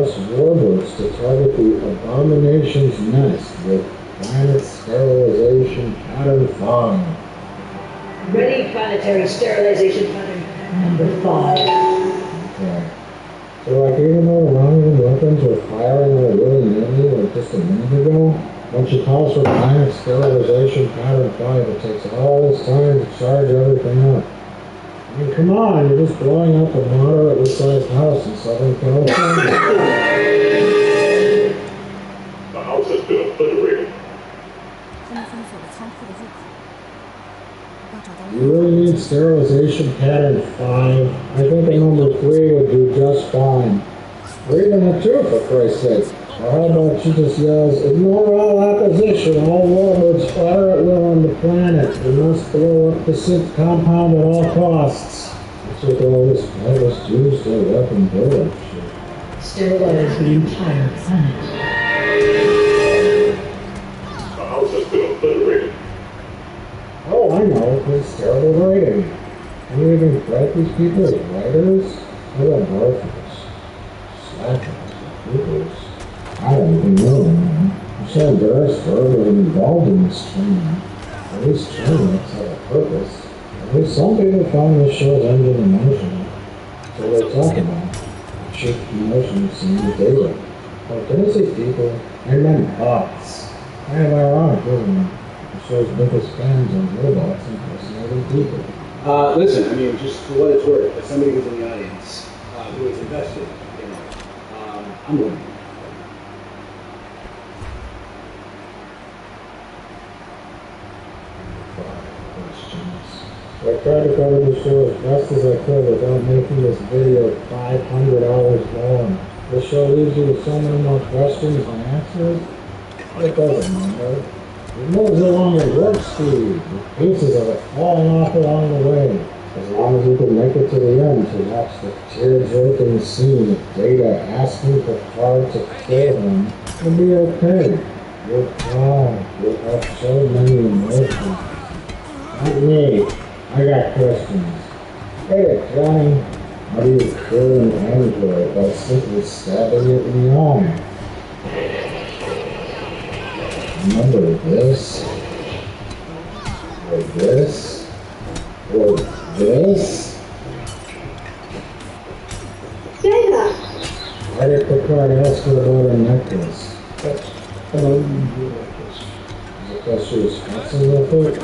US warbirds to target the Abomination's nest with planet sterilization pattern 5. Ready planetary sterilization pattern number 5. Okay. So like even though the Romulan weapons were firing on a willy-nilly like just a minute ago, when she calls for planet sterilization pattern 5, it takes all this time to charge everything up. I mean, come on, you're just blowing up a moderately sized house in Southern California. The house has been obliterated. You really need sterilization pattern 5. I think a number 3 would do just fine. Or even a 2, for Christ's sake. Or how about she just yells, ignore all opposition, all warbirds fire at will on the planet. We must blow up the Sith compound at all costs. What's with all this virus used to weapon buildup shit? Sterilize the entire planet. The house has been obliterated. Oh, I know, it's terrible writing. Can you even credit these people as writers? What about morphers? Slackers? Hoopers? I don't even know, man. I'm so embarrassed for everyone involved in this training. At least training has a purpose. At least some people find this show's engine emotional. So they talk about cheap emotions and data. Well, innocent people and then bots. Kind of ironic, isn't it? The show's biggest fans are robots impersonating people. Listen, I mean, just for what it's worth, as somebody who's in the audience, who is invested in it, I'm winning. I tried to cover the show as best as I could without making this video 500 hours long. The show leaves you with so many more questions than answers. It doesn't matter. It moves along at warp speed, with pieces of it falling off along the way. As long as you can make it to the end to watch the tear-jerking scene of Data asking for Picard to kill him, it'll be okay. You'll cry. You'll have so many emotions. Not me. I got questions. Hey, Johnny, how do you kill an android by simply stabbing it in the arm? Remember this? Or this? Or this? Data! Why did Picard ask her about a necklace? Hello, you necklace. Is it because she was fussing with it?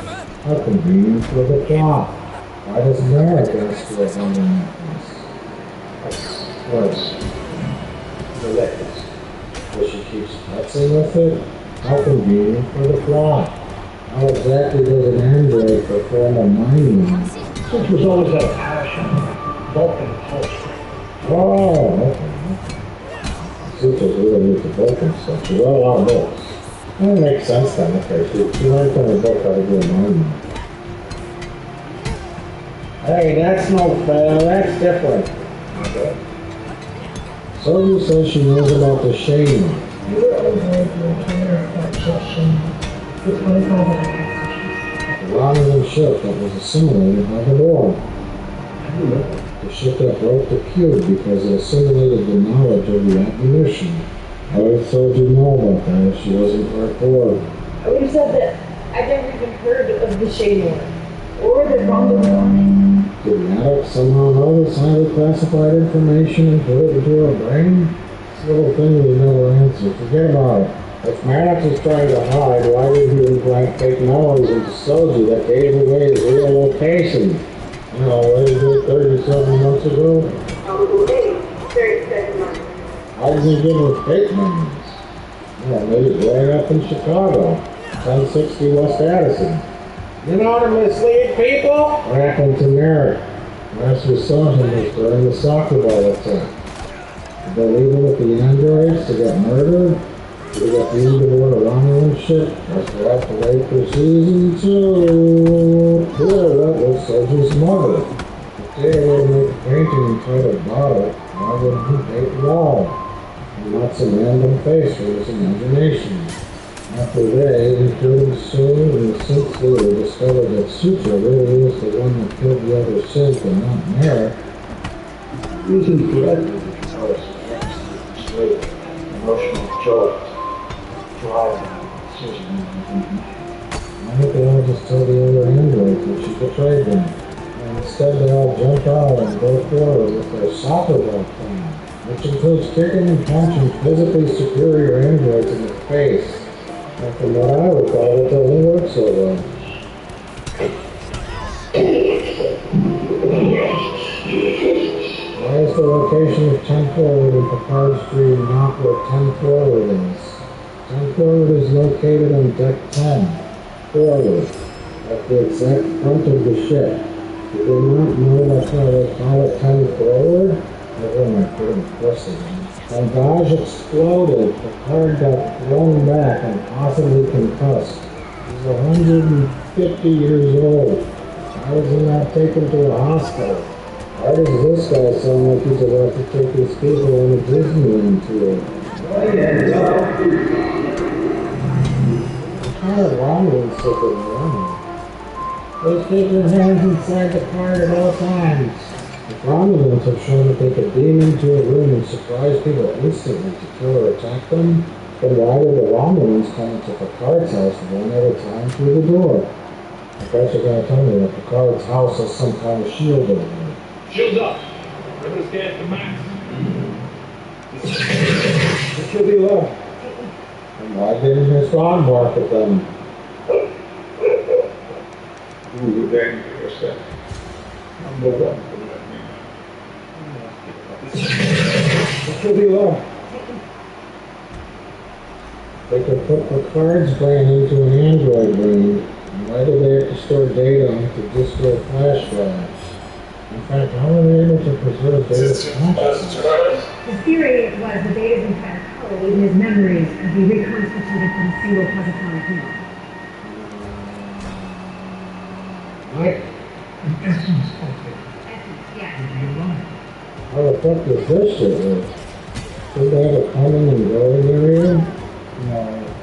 How convenient for the plot. Why does Merrick ask her about a necklace? Worse. The necklace. Because she keeps fussing with it? How convenient for the plot. How exactly does an android perform a mind map? Which was always a passion. Vulcan culture. Oh, okay. Super's really into the Vulcan stuff. She wrote a lot of books. That makes sense then, okay. She learned from her book how to do a mind map. Hey, that's no fair, that's different. Okay. So you say she knows about the shame. You were over your generic obsession with 25 hours. The Romulan ship that was assimilated by the Borg. The ship that broke the cube because it assimilated the knowledge of the admonition. I would have told you know about that if she wasn't part Borg. I would have said that I've never even heard of the Shade War. Or the Romulan. Did Maddox somehow know this highly classified information and put it into her brain? It's a little thing we never answer. Forget about it. If Maddox is trying to hide, why did he implant fake memories into Soji that gave away his real location? You know, what did he do 37 months ago? 37 months. How did he give her fake memories? Well, maybe growing up in Chicago, 1060 West Addison. You know to mislead people? What happened to Merrick? Last we saw him was during the soccer ball attack. Did they leave him with the androids to get murdered? Did he get beamed aboard a Romulan ship? Guess we'll have to wait for season 2. Cool, that was Soji's mother. If Data were to make a painting entitled Bottle, why wouldn't he paint the wall? And not some random face for his imagination. After they, including Sue and the synth leader, discovered that Sutra really is the one that killed the other synth and not Merrick. Using correctly the bittersweet, emotional jolt, driving decision making. I think they all just told the other androids that she betrayed them. And instead they all jump out and go forward with their soccer ball plan, which includes kicking and punching physically superior androids in the face. And from what I recall, it doesn't work so well. Why is the location of 10 Forward and Picard's Dream not where 10 Forward is? 10 Forward is located on Deck 10, Forward, at the exact front of the ship. You do not know that's why they call it 10 Forward? Never mind, putting a question in. When Dodge exploded, Picard got thrown back and possibly concussed. He's 150 years old. Why was he not taken to a hospital? Why does this guy sound like he's about to take his people on a Disneyland tour? What kind of wrong with such a running? Please keep your hands inside the car at all times. The Romulans have shown that they could beam into a room and surprise people instantly to kill or attack them. Then why did the Romulans come into Picard's house one at a time through the door? I bet you're going to tell me that Picard's house has some kind of shield over it. Shields up. River scan to max. It should be low. And why didn't his dog bark at them? Ooh, you're dangerous. I'm moving on. It should be low. They could put Picard's brain into an android brain. And why do they have to store data onto disco flash drives? In fact, how are they able to preserve data's consciousness? The theory was the data's entire code, even his memories, could be reconstituted from a single positonic neuron. What? Essence, yeah. How the fuck does this shit work? Should they have a coming and going area? A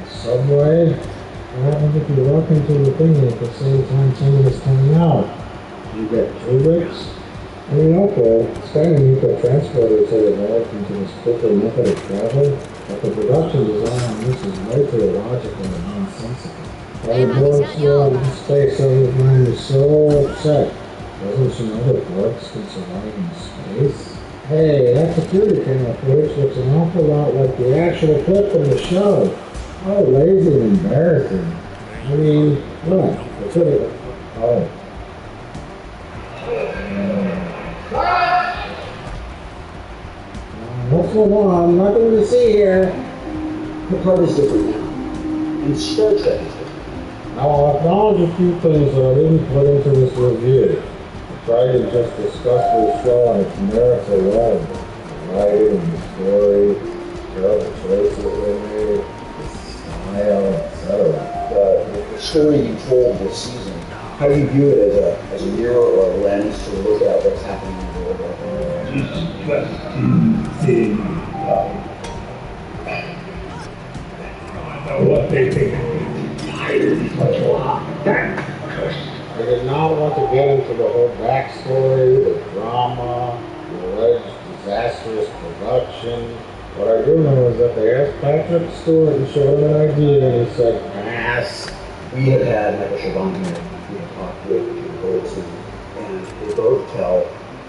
subway? What happens if you walk into the thing at the same time someone is coming out? You get two bricks? I mean, okay, it's kind of neat that transporters have evolved into this quicker method of travel, but the production design on this is way too illogical and nonsensical. Why the Borg's world in space over time is so upset? Doesn't she know that Borgs can survive in space? Hey, that security camera footage looks an awful lot like the actual clip from the show. Oh, lazy and embarrassing. I mean, what? It's really... Oh. Let's move on. Nothing to see here. Picard is different now. And Star Trek is different. Now, I'll acknowledge a few things that I didn't put into this review. I tried to just discuss this show on its merits alone. The writing, the story, terrible choices they made, the style, etc. The story you told this season, how do you view it as a mirror or a lens to look at what's happening in the world right now? I know what they think. I did not want to get into the whole backstory, the drama, the alleged disastrous production. What I do know is that they asked Patrick Stewart to show him an idea and he said, pass. We have had Michael Chabon here, we have talked with Peter Goldstein, and they both tell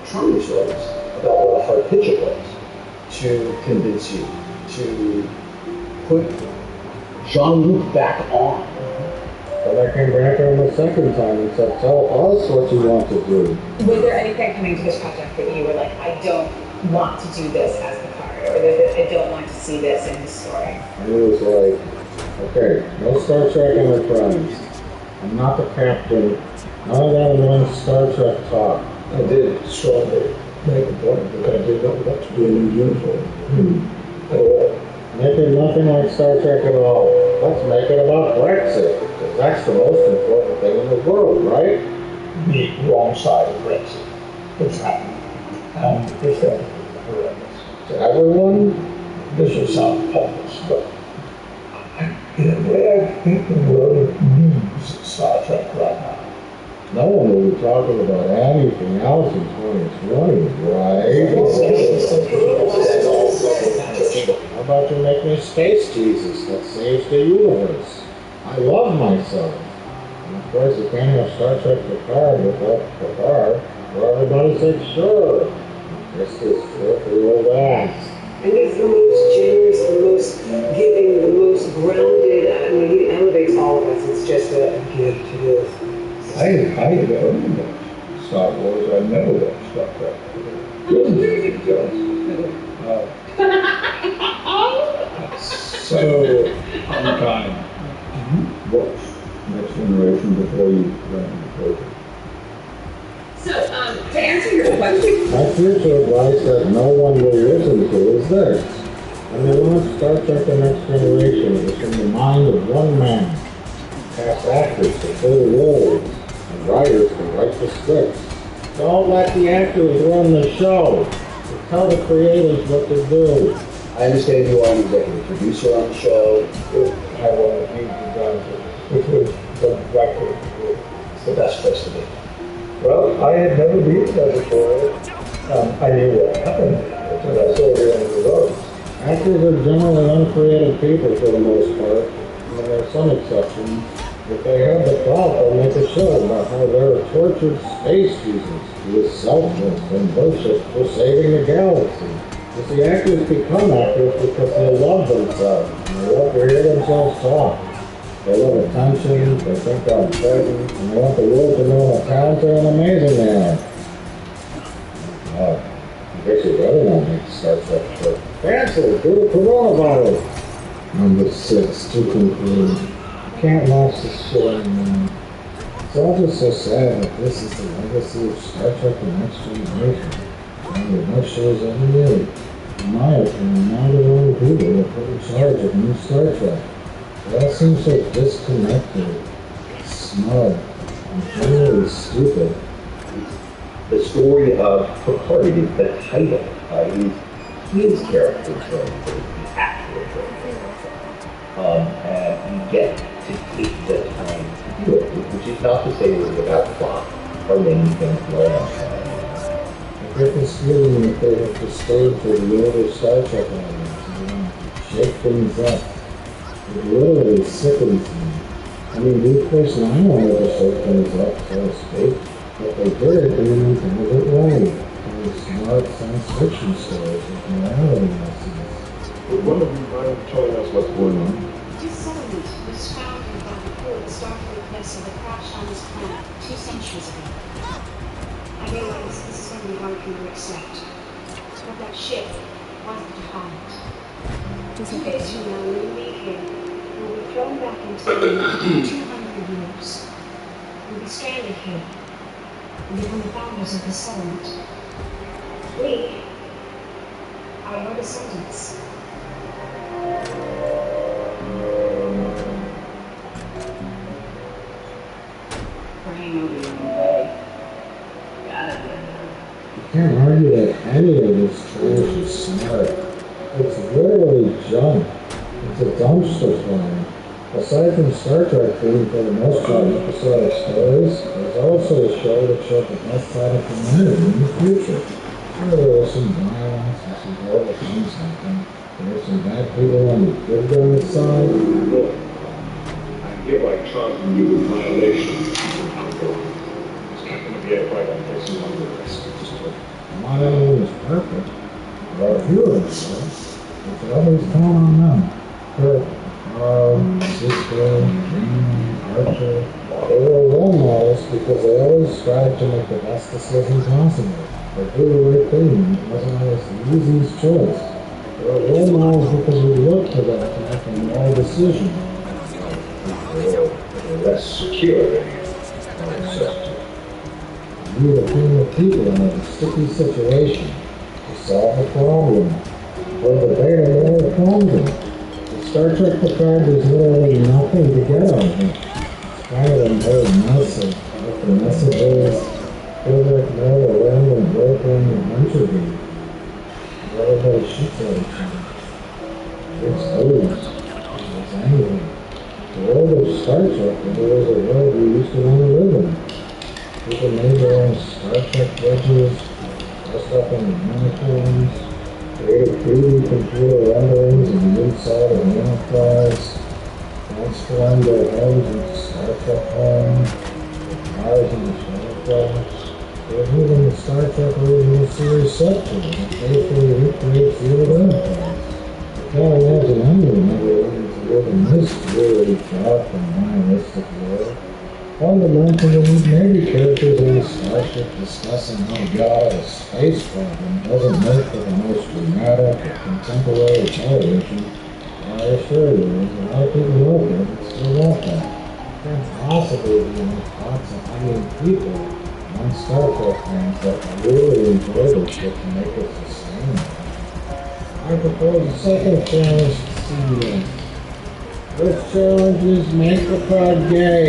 charming stories about what a hard pitch it was to convince you, to put Jean-Luc back on. But I came back on the second time and said, tell us what you want to do. Was there anything coming to this project that you were like, I don't want to do this as Picard, or that I don't want to see this in the story? And it was like, okay, no Star Trek Enterprise. I'm not the captain. None of that one Star Trek talk. I did strongly make the point that I did not want to be in a new uniform at all. Make it nothing like Star Trek at all. Let's make it about Brexit, because that's the most important thing in the world, right? The wrong side of Brexit. It's happening. And it's definitely horrendous. To everyone, This will sound pompous, but in a way I think the world needs Star Trek right now. no one will be talking about anything else in 2020, right? How about you make me Space Jesus that saves the universe? I love myself. And of course, you can't have Star Trek Picard without Picard, where everybody said, sure. This is filthy old ass. And he's the most generous, the most giving, the most grounded. I mean, he elevates all of us. It's just a gift to this. I don't watch Star Wars. I never watched Star Trek. So, unkind. Watch Next Generation before you went into Frozen. So, to answer your question, My future advice that no one will listen to is this. When they launched Star Trek The Next Generation, it was from the mind of one man. Cast actors to fill roles, and writers to write the scripts. Don't let the actors run the show. Tell the creators what to do. I understand you are an executive producer on the show. I wanted to meet the which was the director. It's the best place to be. Well, I had never been there before. I knew what happened, but I saw it on the road. Actors are generally uncreative people for the most part. I mean, there are some exceptions. If they have the clout, they'll make a show about how they're a tortured space Jesus who is selfless and worshipped for saving the galaxy. You see, actors become actors because they love themselves, and they love to hear themselves talk. They love attention, they think they're important, and they want the world to know how talented and amazing they are. I guess you better not make Star Trek short. Cancel due to coronavirus. Number 6, to conclude. Can't watch this shit anymore. It's all just so sad that this is the legacy of Star Trek The Next Generation. And the best shows ever made. In my opinion, now the only people that put in charge of new Star Trek. They all seem so disconnected, smug, and generally stupid. The story of Picard is the title. His character is the actual character. And you get to take the time to do it, which is not to say it was without plot or many things going on. I get this feeling that they have to stay for the older Star Trek audience, shake things up. It literally sickens me. I mean, these person I wanted to shake things up, so to speak, but they did it in an intelligent way. Telling smart science fiction stories with morality lessons. Would one of you mind telling us what's going on? This settlement was founded by the poor Starfleet vessel that crashed on this planet 2 centuries ago. I realize this is going to be hard for you to accept, but that ship wasn't defined. 2 days from now, when you leave here, you'll be thrown back into time 200 years. You'll be stranded here and become the founders of the settlement. We are your descendants. bringing over your own way. Gotta be. You can't argue that any of this trash is smart. It's literally junk. It's a dumpster fire. Aside from Star Trek being for the most part episodic stories, there's also a show that showed the best side of humanity in the future. Sure, there was some violence and some horrible things happening. There were some bad people on the good guys' side. Look, I hereby charge you with violation. It's Captain of the Aircraft and facing one of the rest. Not everyone is perfect. There are heroes, though. We should always count on them. Kirk, Sifu, Jamie, Archer. They were role models because they always strived to make the best decision possible. They do the right thing, and it wasn't always the easiest choice. They were role models because we looked to them to make the moral decision. They're less secure than you. We were a team of people in a sticky situation to solve a problem, or debate a moral quandary. The Star Trek Picard was literally nothing to get on it. It's kind of an old mess of what the messages, feels like more a random broken adventure game. Where everybody shoots at each other. It's ooze. It's angry. The world of Star Trek was always a world we used to want to live in. People made their own Star Trek wedges, dressed up in uniforms, created 3D computer renderings of the inside of the Enterprise, transformed their homes into Star Trek homes, cars into shuttlecrafts. There's even the Star Trek original series set to it that faithfully recreates the old Enterprise. I can't imagine anyone ever wanting to live in this really dark and nihilistic world. Fundamentally, maybe characters in the starship discussing how to get out of a space problem doesn't make for the most dramatic or contemporary television. I assure you, there's a lot of people out there that still want that. Can't possibly be enough lots of people on Star Trek fans that really enjoy this shit to make it sustainable. I propose a second challenge to CBS. First challenge is make the pod gay.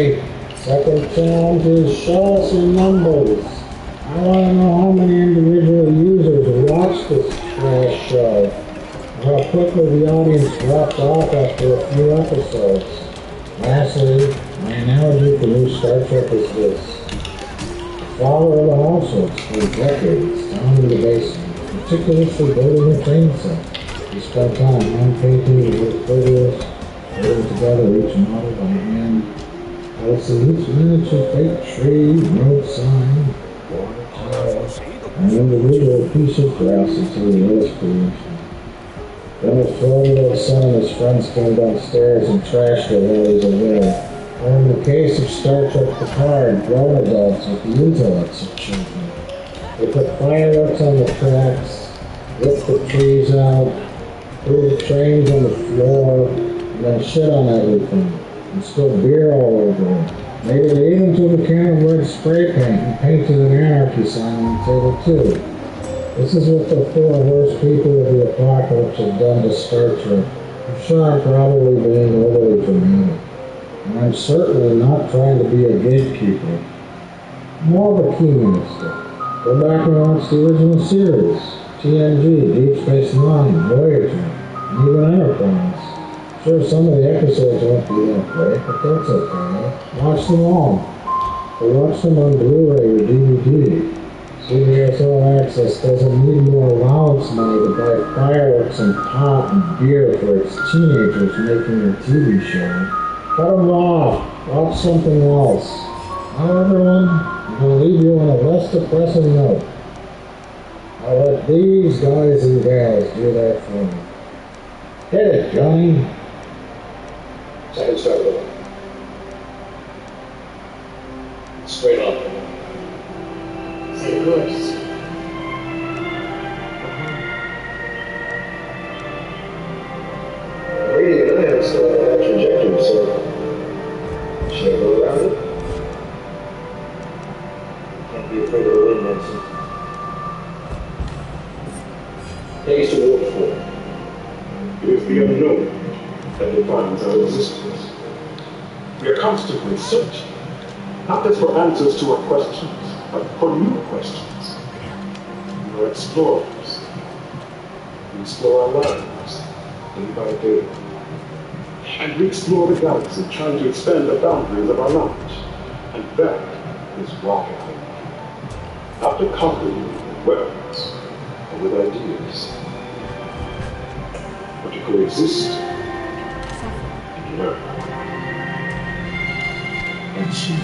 Second challenge is show us your numbers. I want to know how many individual users watch this trash show, and how quickly the audience dropped off after a few episodes. Lastly, my analogy for new Star Trek is this. The father of the household spent decades down in the basement, meticulously building a train set. He spent time hand-painting the wood figures, putting together each model by hand, placing each miniature fake tree, road sign, water tower, and individual piece of grass into the latest creation. Then his 12-year-old son and his friends came downstairs and trashed it while he was away. Or in the case of Star Trek Picard, grown adults with the intellects of children. They put fireworks on the tracks, ripped the trees out, threw the trains on the floor, and then shit on everything, and spilled beer all over it. Maybe they even took a can of red spray paint and painted an anarchy sign on the table too. This is what the four worst people of the apocalypse have done to Star Trek. I'm sure I'm probably being overly dramatic, and I'm certainly not trying to be a gatekeeper. More of a key minister. Go back and watch the original series, TNG, Deep Space Nine, Voyager, and even Enterprise. Sure, some of the episodes won't be that great, but that's okay. Watch them all. Or watch them on Blu-ray or DVD. CBS All Access doesn't need more allowance money to buy fireworks and pot and beer for its teenagers making their TV show. Cut them off. Watch something else. Now everyone, I'm going to leave you on a less depressing note. I'll let these guys and gals do that for me. Hit it, Johnny. Second start over. Straight on. Say the course. Reading it, I have that trajectory, so should I go around it? Can't be afraid of the wind, Benson. Take us to Ward 4. It is the unknown that defines our existence. We are constantly searching, not just for answers to our questions, but for new questions. We are explorers. We explore our lives, day by day. And we explore the galaxy, trying to expand the boundaries of our knowledge. And that is why after conquering with weapons or with ideas, but to coexist and learn. And see it.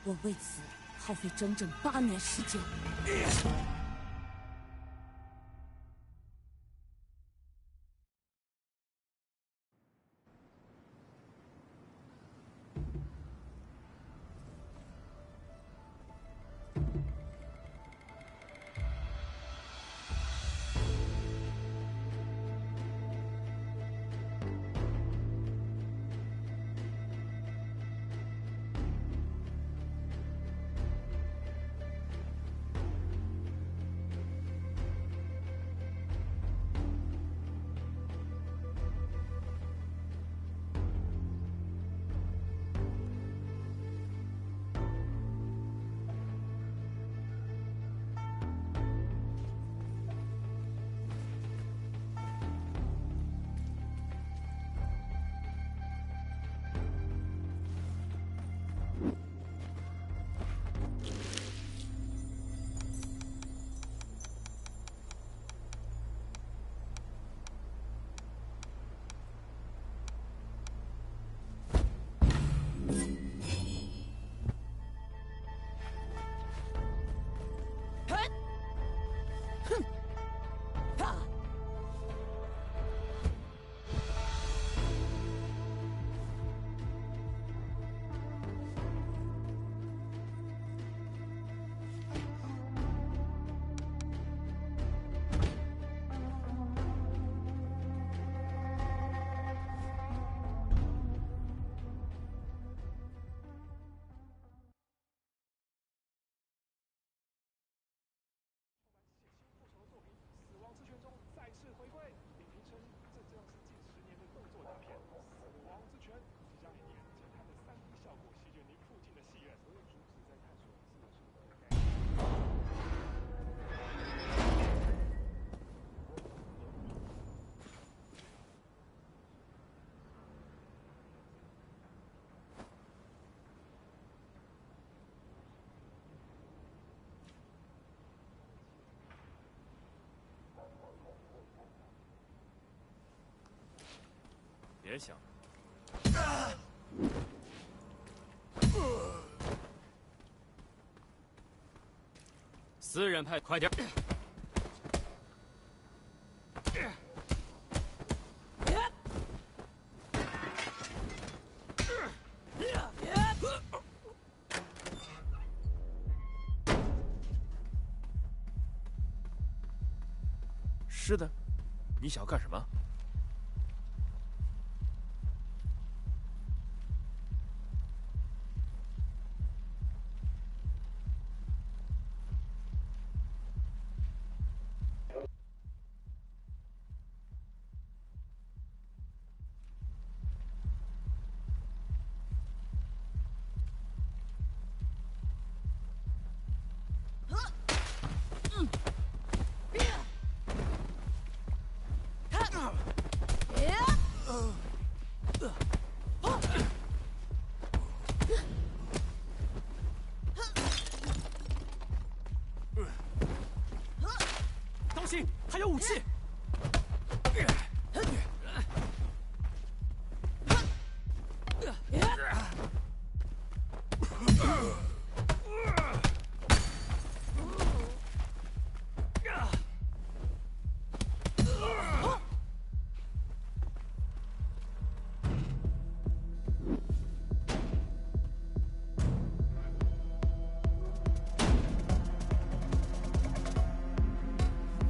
我为此耗费整整8年时间。别想！私人派，快点！是的，你想要干什么？当心，还有武器！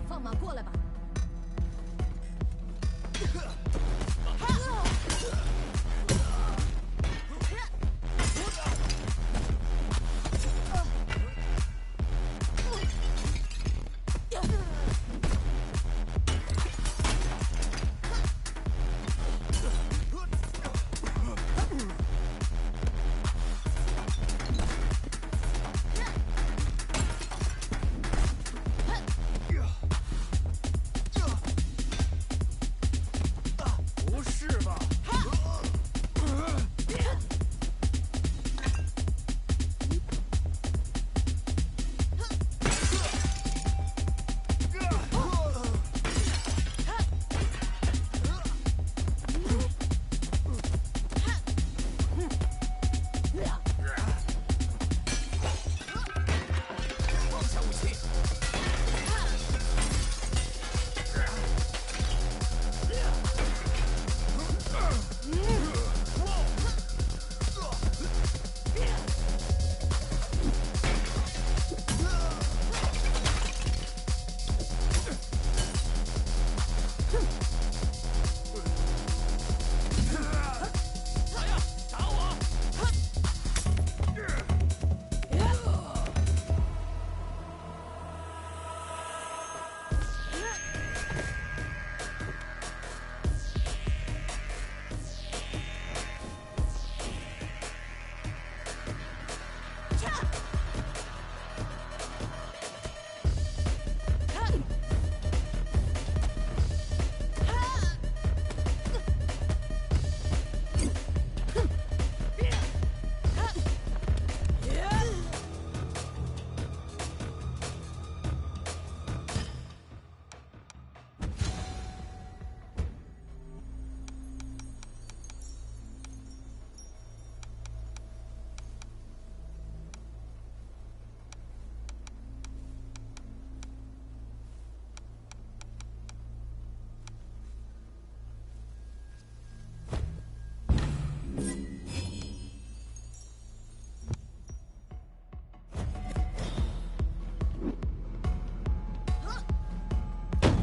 放马过来吧！不是吧？放下武器！来呀，打我！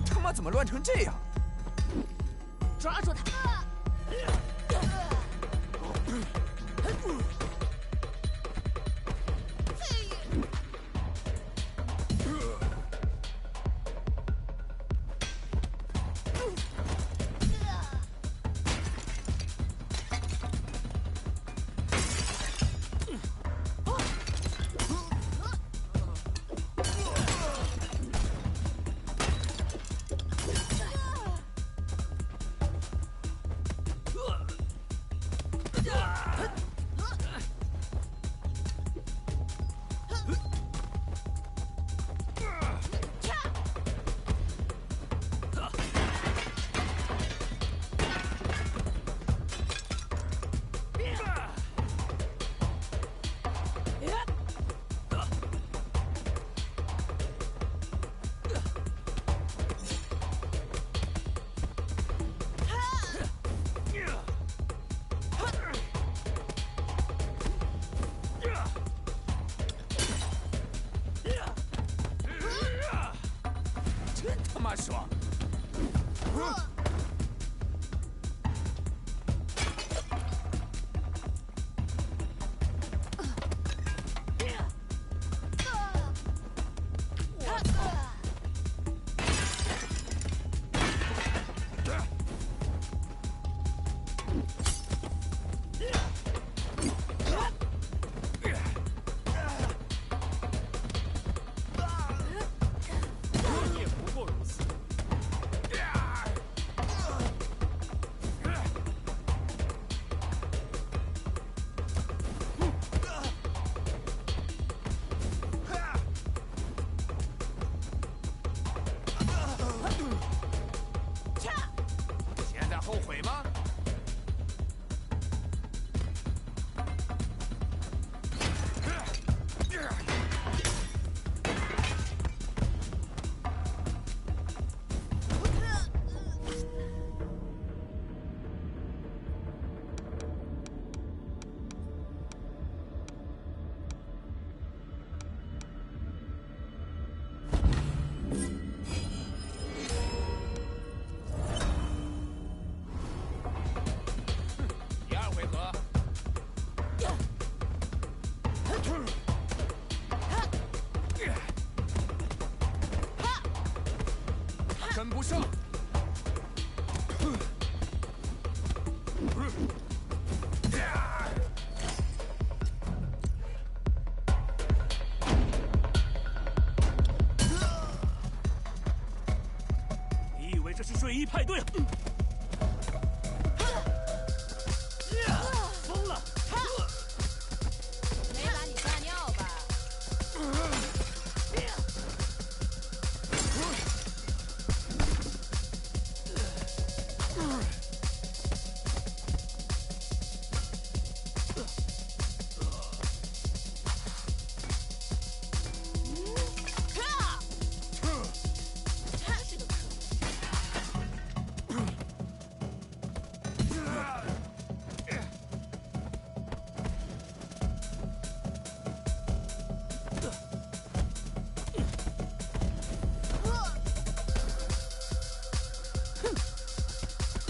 他妈怎么乱成这样？抓住他！妈爽！也不过如此。现在后悔吗？第二回合。跟不上。你以为这是睡衣派对？疯了！没把你吓尿吧？真是个可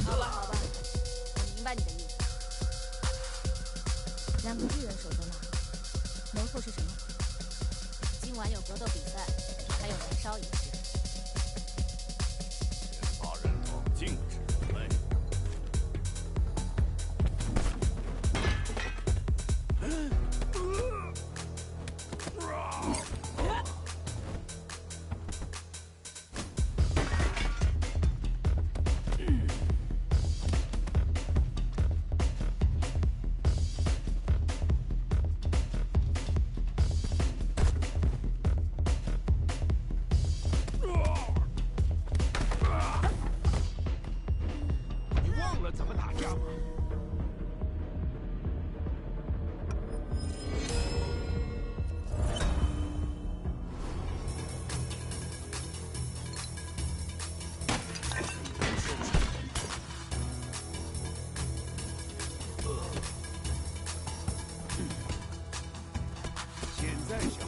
好吧，好吧，我明白你的意思。两个巨人守在那儿，谋错是什么？今晚有格斗比赛，还有燃烧仪式。先发人头，尽是人类。你忘了怎么打架吗？现在想。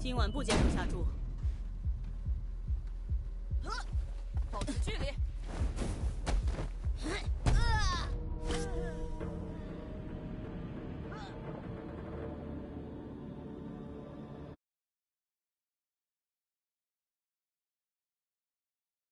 今晚不减手下注，保持距离。